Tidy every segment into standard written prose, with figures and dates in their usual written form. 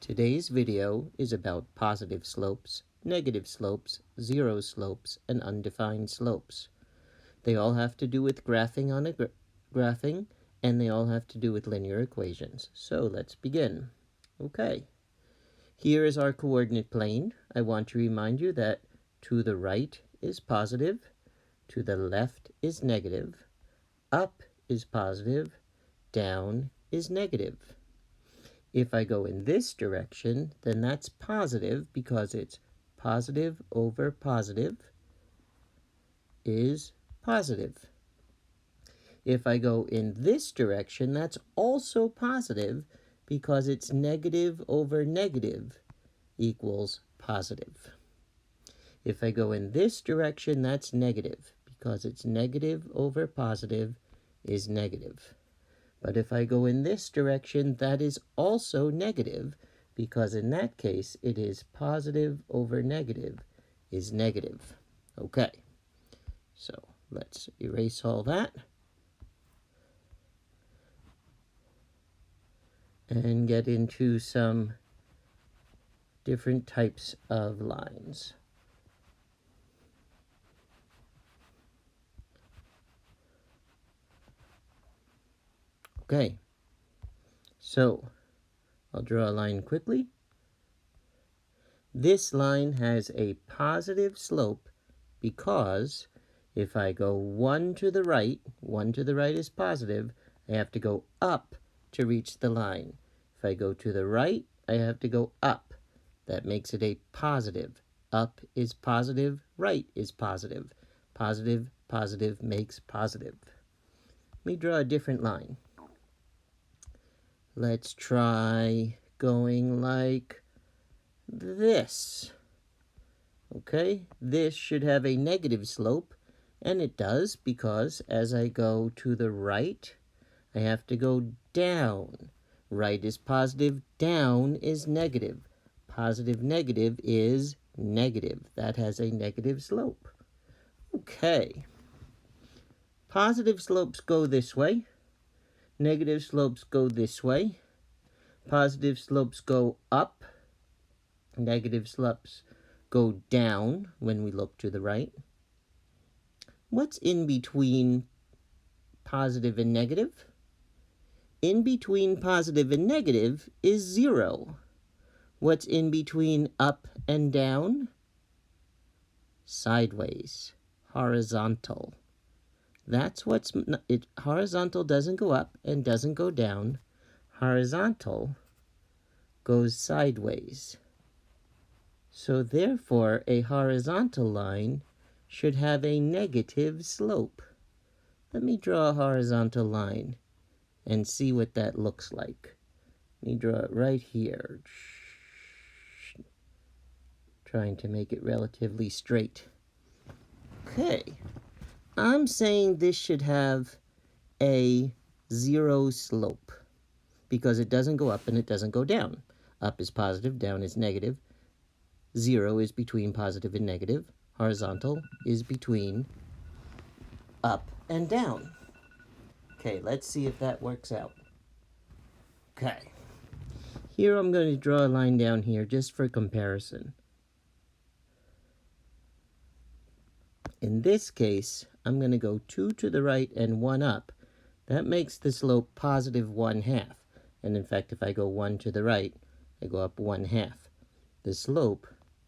Today's video is about positive slopes, negative slopes, zero slopes, and undefined slopes. They all have to do with graphing on graphing, and they all have to do with linear equations. So let's begin. Okay, here is our coordinate plane. I want to remind you that to the right is positive, to the left is negative, up is positive, down is negative. If I go in this direction, then that's positive because it's positive over positive is positive. If I go in this direction, that's also positive because it's negative over negative equals positive. If I go in this direction, that's negative because it's negative over positive is negative. But if I go in this direction, that is also negative, because in that case, it is positive over negative is negative. Okay, so let's erase all that. And get into some different types of lines. Okay, so I'll draw a line quickly. This line has a positive slope because if I go 1 to the right is positive, I have to go up to reach the line. If I go to the right, I have to go up. That makes it a positive. Up is positive, right is positive. Positive, positive makes positive. Let me draw a different line. Let's try going like this. Okay, this should have a negative slope, and it does because as I go to the right, I have to go down. Right is positive, down is negative. Positive, negative is negative. That has a negative slope. Okay. Positive slopes go this way. Negative slopes go this way. Positive slopes go up. Negative slopes go down when we look to the right. What's in between positive and negative? In between positive and negative is 0. What's in between up and down? Sideways, horizontal. That's what's it. Horizontal doesn't go up and doesn't go down. Horizontal goes sideways. So therefore, a horizontal line should have a negative slope. Let me draw a horizontal line and see what that looks like. Let me draw it right here. Trying to make it relatively straight. Okay. I'm saying this should have a 0 slope because it doesn't go up and it doesn't go down. Up is positive, down is negative. 0 is between positive and negative. Horizontal is between up and down. Okay, let's see if that works out. Okay. Here I'm going to draw a line down here just for comparison. In this case, I'm going to go 2 to the right and 1 up. That makes the slope positive 1/2. And in fact, if I go 1 to the right, I go up 1/2. The slope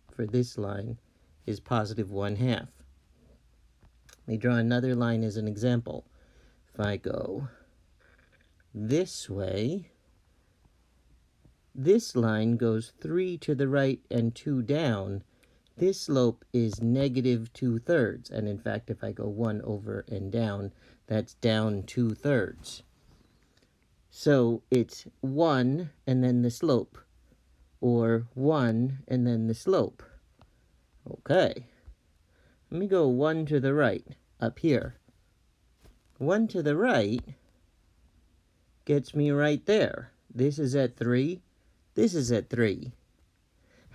for this line is positive 1/2. Let me draw another line as an example. If I go this way, this line goes 3 to the right and 2 down. This slope is negative 2/3. And in fact, if I go 1 over and down, that's down 2/3. So it's 1 and then the slope, or 1 and then the slope. Okay. Let me go 1 to the right, up here. 1 to the right gets me right there. This is at 3. This is at 3.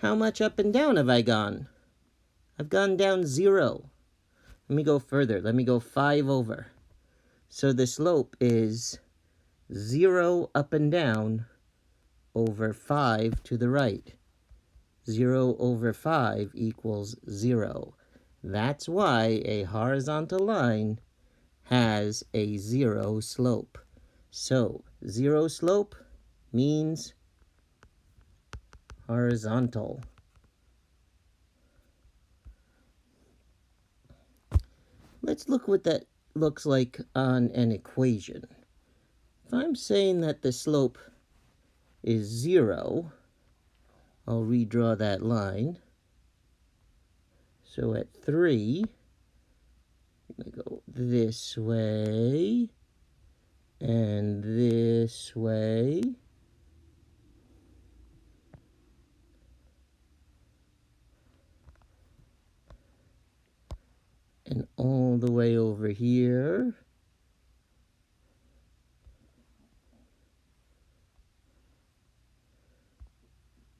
How much up and down have I gone? I've gone down 0. Let me go further. Let me go 5 over. So the slope is 0 up and down over 5 to the right. 0 over 5 equals 0. That's why a horizontal line has a 0 slope. So 0 slope means horizontal. Let's look what that looks like on an equation. If I'm saying that the slope is 0, I'll redraw that line. So at 3, I'm going to go this way and this way. And all the way over here.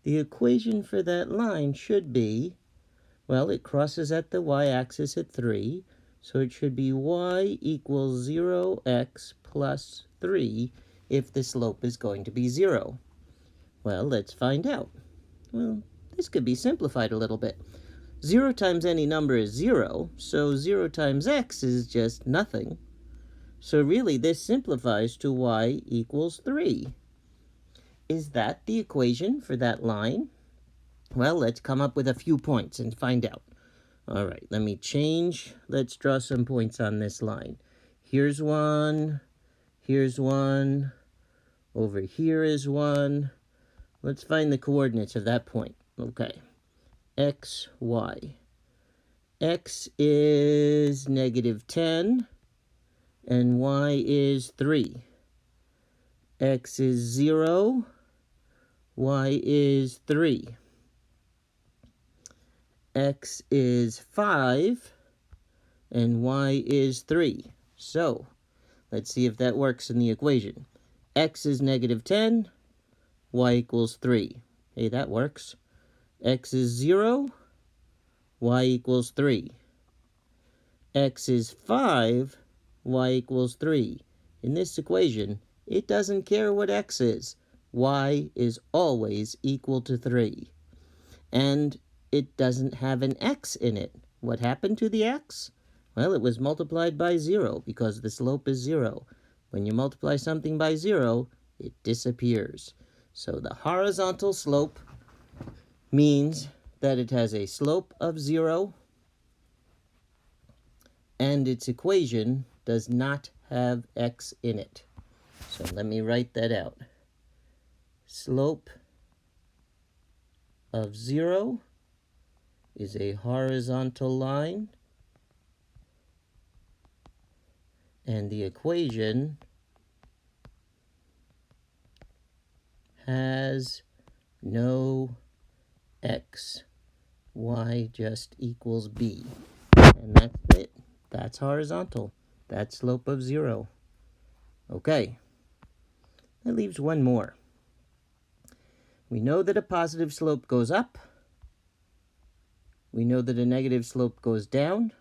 The equation for that line should be, well, it crosses at the y-axis at 3, so it should be y equals 0x plus 3 if the slope is going to be 0. Well, let's find out. Well, this could be simplified a little bit. 0 times any number is 0, so 0 times x is just nothing. So really, this simplifies to y equals 3. Is that the equation for that line? Well, let's come up with a few points and find out. All right, let me change. Let's draw some points on this line. Here's one. Here's one. Over here is one. Let's find the coordinates of that point. Okay. X, Y. X is -10, and Y is 3. X is 0. Y is 3. X is 5, and y is 3. So, let's see if that works in the equation. X is -10, y equals 3. Hey, that works. X is 0, y equals 3. X is 5, y equals 3. In this equation, it doesn't care what x is. Y is always equal to 3. And it doesn't have an x in it. What happened to the x? Well, it was multiplied by 0 because the slope is 0. When you multiply something by 0, it disappears. So the horizontal slope means that it has a slope of 0 and its equation does not have x in it. So let me write that out. Slope of 0 is a horizontal line, and the equation has no x. Y just equals b. And that's it. That's horizontal. That's slope of 0. Okay. That leaves one more. We know that a positive slope goes up. We know that a negative slope goes down.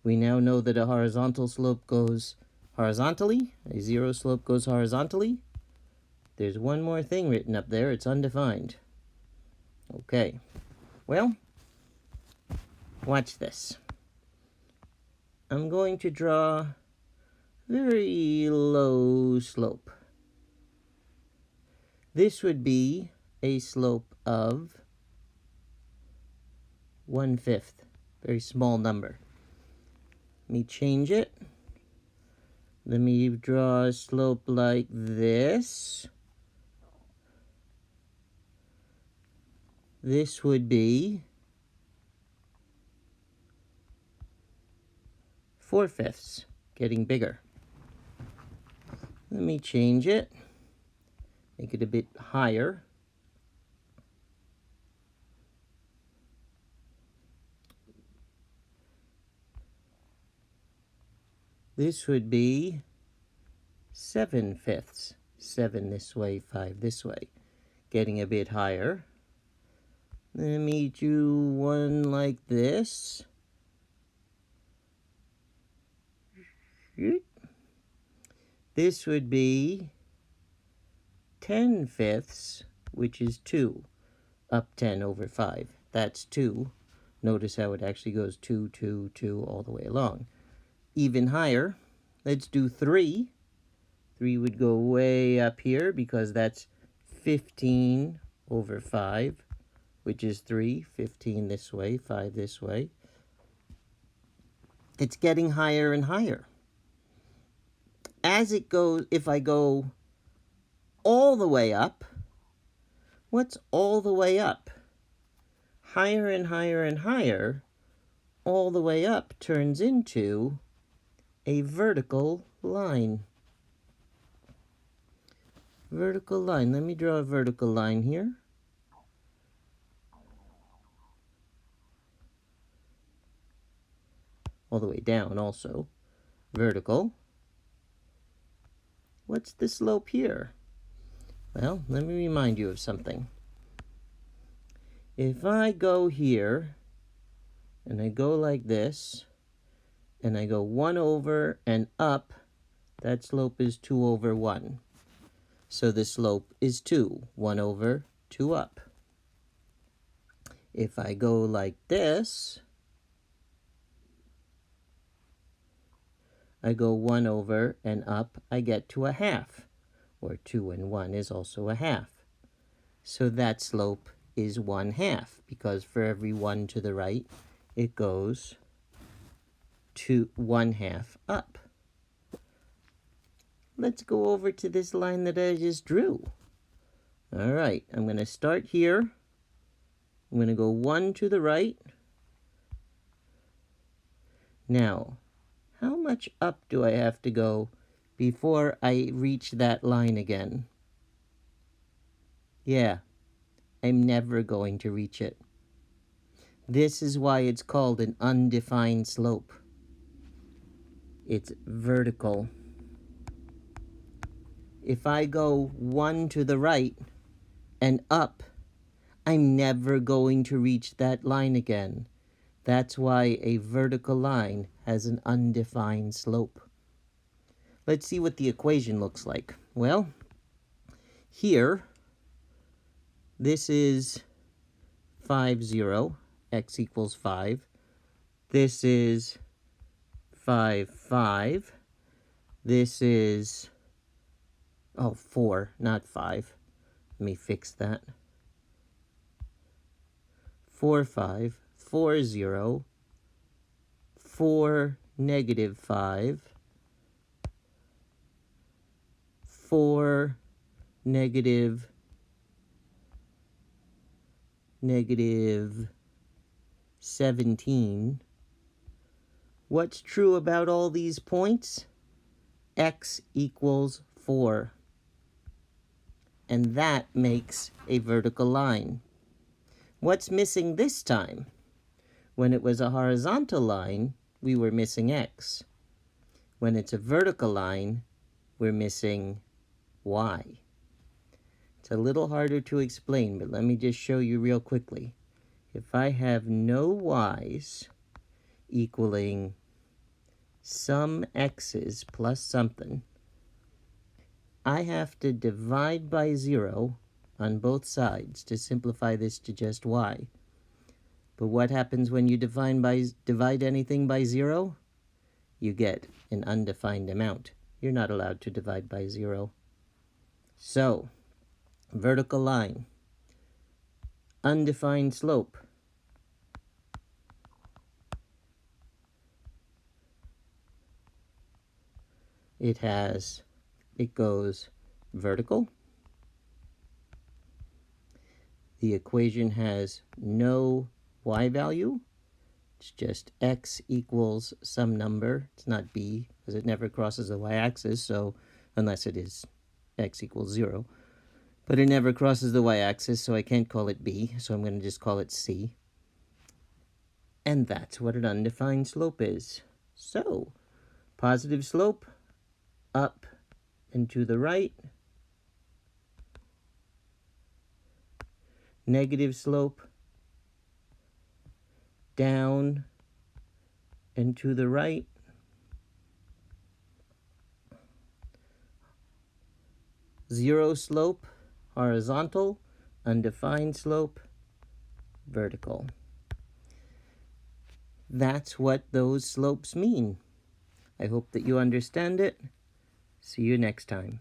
We now know that a horizontal slope goes horizontally. A 0 slope goes horizontally. There's one more thing written up there. It's undefined. Okay. Well, watch this. I'm going to draw very low slope. This would be a slope of 1/5. Very small number. Let me change it. Let me draw a slope like this. This would be 4/5, getting bigger. Let me change it. Make it a bit higher. This would be 7/5. 7 this way, 5 this way. Getting a bit higher. Let me do one like this. This would be 10/5 which is 2, up 10 over 5. That's 2. Notice how it actually goes 2, 2, 2 all the way along. Even higher, let's do 3. 3 would go way up here because that's 15 over 5, which is 3. 15 this way, 5 this way. It's getting higher and higher. As it goes, if I go all the way up, what's all the way up? Higher and higher and higher, all the way up turns into a vertical line. Vertical line. Let me draw a vertical line here. All the way down also. Vertical. What's the slope here? Well, let me remind you of something. If I go here, and I go like this, and I go 1 over and up, that slope is 2 over 1. So the slope is 2, 1 over, 2 up. If I go like this, I go 1 over and up, I get to a half, or 2 and 1 is also a half. So that slope is 1/2, because for every 1 to the right, it goes to 1/2 up. Let's go over to this line that I just drew. All right, I'm going to start here. I'm going to go 1 to the right. Now, how much up do I have to go before I reach that line again? Yeah, I'm never going to reach it. This is why it's called an undefined slope. It's vertical. If I go 1 to the right and up, I'm never going to reach that line again. That's why a vertical line has an undefined slope. Let's see what the equation looks like. Well, here, this is 5, 0, x equals 5. This is 5, 5. This is, 4, not 5. Let me fix that. 4, 5, 4, 0, 4, negative 5, 4, negative 17. What's true about all these points? X equals 4. And that makes a vertical line. What's missing this time? When it was a horizontal line, we were missing x. When it's a vertical line, we're missing y. It's a little harder to explain, but let me just show you real quickly. If I have no y's equaling some x's plus something, I have to divide by 0 on both sides to simplify this to just y. But what happens when you divide anything by 0? You get an undefined amount. You're not allowed to divide by 0. So, vertical line, undefined slope. It goes vertical. The equation has no y value. It's just x equals some number. It's not b, because it never crosses the y-axis, so unless it is x equals 0. But it never crosses the y-axis, so I can't call it b, so I'm going to just call it c. And that's what an undefined slope is. So, positive slope, up and to the right. Negative slope, down and to the right. Zero slope, horizontal, undefined slope, vertical. That's what those slopes mean. I hope that you understand it. See you next time.